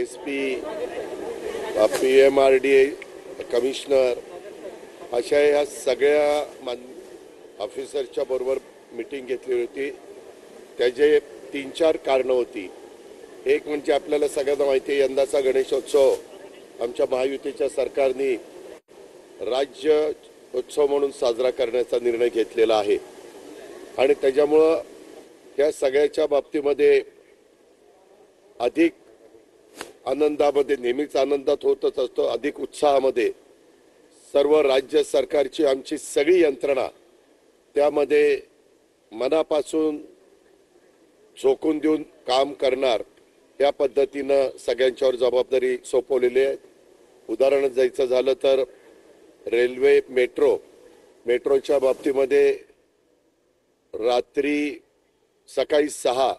SP, PMRD commissioner अशा या सगळ्या ऑफिसरच्या बरोबर मीटिंग घेतली होती। त्याचे 3-4 कारणं होती। एक म्हणजे आपल्याला सगळ्यांना माहिती आहे, यंदाचा गणेशोत्सव आमच्या महायुतीच्या सरकारने राज्य उत्सव म्हणून साजरा करण्याचा निर्णय घेतलेला आहे आणि त्याच्यामुळं या सगळ्याच्या बाबतीमध्ये अधिक आनंदामध्ये, नेहमीच आनंदात होतच असतो, अधिक उत्साहामध्ये सर्व राज्य सरकारची आमची सगळी यंत्रणा त्यामध्ये मनापासून झोकून देऊन काम करणार या पद्धतीनं सगळ्यांच्यावर जबाबदारी सोपवलेली आहे। उदाहरण द्यायचं झालं तर रेल्वे मेट्रोच्या बाबतीमध्ये रात्री सकाळी 6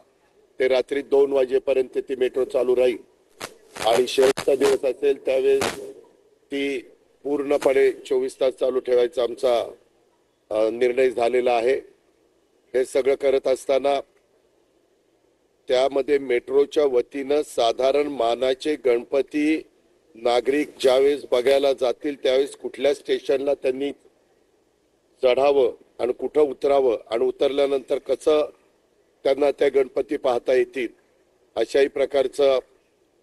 ते रात्री 2 वाजेपर्यंत ती मेट्रो चालू राहील आणि शेवटचा दिवस असेल त्यावेळेस ती पूर्णपणे 24 तास चालू ठेवायचा आमचा निर्णय झालेला आहे। हे सगळं करत असताना त्यामध्ये मेट्रोच्या वतीनं साधारण मानाचे गणपती नागरिक ज्यावेळेस बघायला जातील त्यावेळेस कुठल्या स्टेशनला त्यांनी चढावं आणि कुठं उतरावं आणि उतरल्यानंतर कसं त्यांना त्या गणपती पाहता येतील अशाही प्रकारचं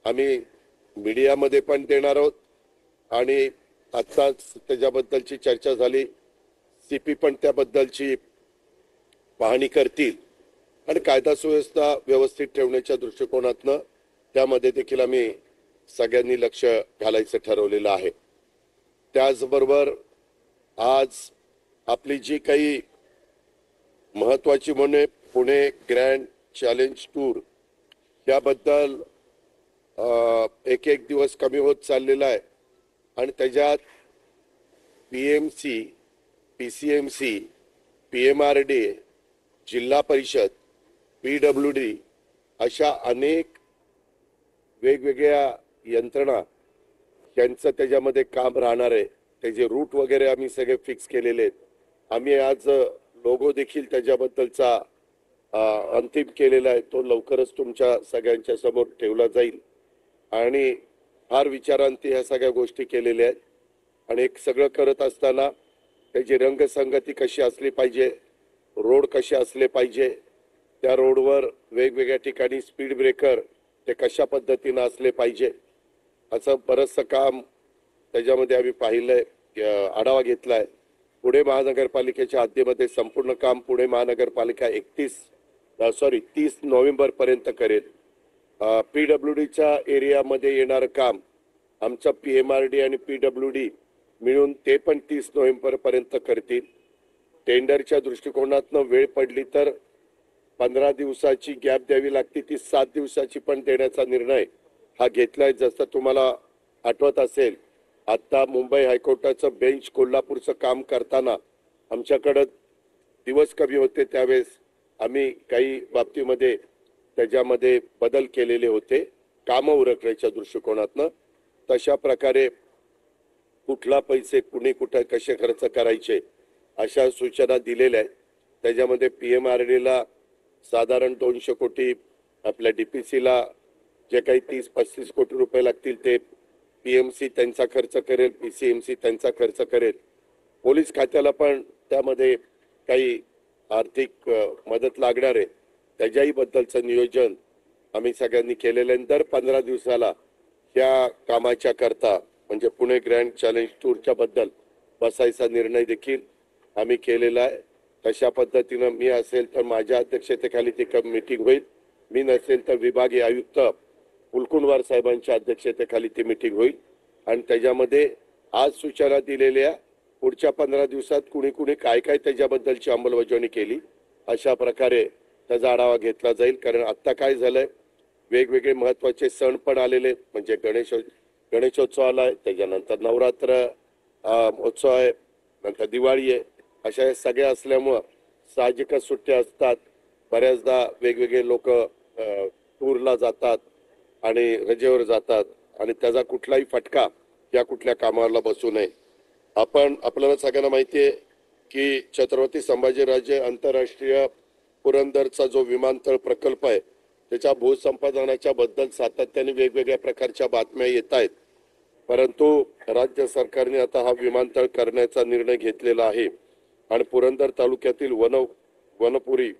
आम्ही मीडियामध्ये पण देणार आहोत आणि आत्ताच त्याच्याबद्दलची चर्चा झाली। CP पण त्याबद्दलची पाहणी करतील आणि कायदा सुव्यवस्था व्यवस्थित ठेवण्याच्या दृष्टिकोनातनं त्यामध्ये देखील आम्ही सगळ्यांनी लक्ष घालायचं ठरवलेलं आहे। त्याचबरोबर आज आपली जी काही महत्वाची म्हणजे पुणे ग्रँड चॅलेंज टूर याबद्दल एक दिवस कमी होत चाललेला आहे आणि त्याच्यात PMC, PCMC, PMRD, जिल्हा परिषद, PWD अशा अनेक वेगवेगळ्या यंत्रणा यांचं त्याच्यामध्ये काम राहणार आहे। त्याचे रूट वगैरे आम्ही सगळे फिक्स केलेले आहेत। आम्ही आज लोगो देखील त्याच्याबद्दलचा अंतिम केलेला आहे, तो लवकरच तुमच्या सगळ्यांच्या समोर ठेवला जाईल आणि फार विचारांती ह्या सगळ्या गोष्टी केलेल्या आहेत आणि एक सगळं करत असताना त्याची रंगसंगती कशी असली पाहिजे, रोड कसे असले पाहिजे, त्या रोडवर वेगवेगळ्या ठिकाणी स्पीड ब्रेकर ते कशा पद्धतीनं असले पाहिजे असं बरंचसं काम त्याच्यामध्ये आम्ही पाहिलंय, आढावा घेतलाय। पुणे महानगरपालिकेच्या हद्दीमध्ये संपूर्ण काम पुणे महानगरपालिका 30 नोव्हेंबर पर्यंत करेल। PWDच्या एरियामध्ये येणारं काम आमचा PMRD आणि PWD मिळून ते पण 30 नोव्हेंबर पर्यंत करतील। टेंडरच्या दृष्टिकोनातनं वेळ पडली तर 15 दिवसाची गॅप द्यावी लागते, ती 7 दिवसाची पण देण्याचा निर्णय हा घेतलाय। जसं तुम्हाला आठवत असेल, आता मुंबई हायकोर्टाचं बेंच कोल्हापूरचं काम करताना आमच्याकडे दिवस कमी होते, त्यावेळेस आम्ही काही बाबतीमध्ये त्याच्यामध्ये बदल केलेले होते कामं उरकण्याच्या दृष्टिकोनातनं। तशा प्रकारे कुठला पैसे कुणी कुठे कसे खर्च करायचे अशा सूचना दिलेल्या आहेत। त्याच्यामध्ये PMRDला साधारण 200 कोटी, आपल्या DPCला जे काही 30-35 कोटी रुपये लागतील ते PMC त्यांचा खर्च करेल, PCMC त्यांचा खर्च करेल। पोलीस खात्याला पण त्यामध्ये काही आर्थिक मदत लागणार आहे, त्याच्याही बद्दलचं नियोजन आम्ही सगळ्यांनी केलेलं आहे। दर 15 दिवसाला या कामाच्या करता म्हणजे पुणे ग्रँड चॅलेंज टूरच्या बद्दल बसायचा निर्णय देखील आम्ही केलेला आहे। तशा पद्धतीनं मी असेल तर माझ्या अध्यक्षतेखाली ती मीटिंग होईल, मी नसेल तर विभागीय आयुक्त कुलकुंवार साहेबांच्या अध्यक्षतेखाली ती मीटिंग होईल आणि त्याच्यामध्ये आज सूचना दिलेल्या पुढच्या 15 दिवसात कुणी कुणी काय काय त्याच्याबद्दलची अंमलबजावणी केली अशा प्रकारे त्याचा आढावा घेतला जाईल। कारण आता काय झालंय, वेगवेगळे महत्वाचे सण पण आलेले, म्हणजे गणेशोत्सव आलाय, त्याच्यानंतर नवरात्र उत्सव आहे, नंतर दिवाळी आहे, अशा या सगळ्या असल्यामुळं साहजिकच सुट्ट्या असतात। बऱ्याचदा वेगवेगळे लोक टूरला जातात आणि रजेवर जातात आणि त्याचा कुठलाही फटका या कुठल्या कामाला बसू नये। आपल्याला सगळ्यांना माहिती आहे की छत्रपती संभाजीराजे आंतरराष्ट्रीय पुरंदरचा जो विमानतळ प्रकल्प आहे त्याच्या भूसंपादनाच्या बद्दल सातत्याने वेगवेगळ्या प्रकारच्या बातम्या येत आहेत. परंतु राज्य सरकारने आता हा विमानतळ करण्याचा निर्णय घेतलेला आहे आणि पुरंदर तालुक्यातील वनपुरी,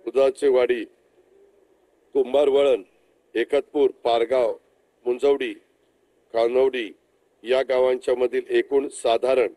उदाचेवाडी, कुंभारवळण, एकतपूर, पारगाव, मुंजवडी, कानवडी या गावांच्या मधील एकूण साधारण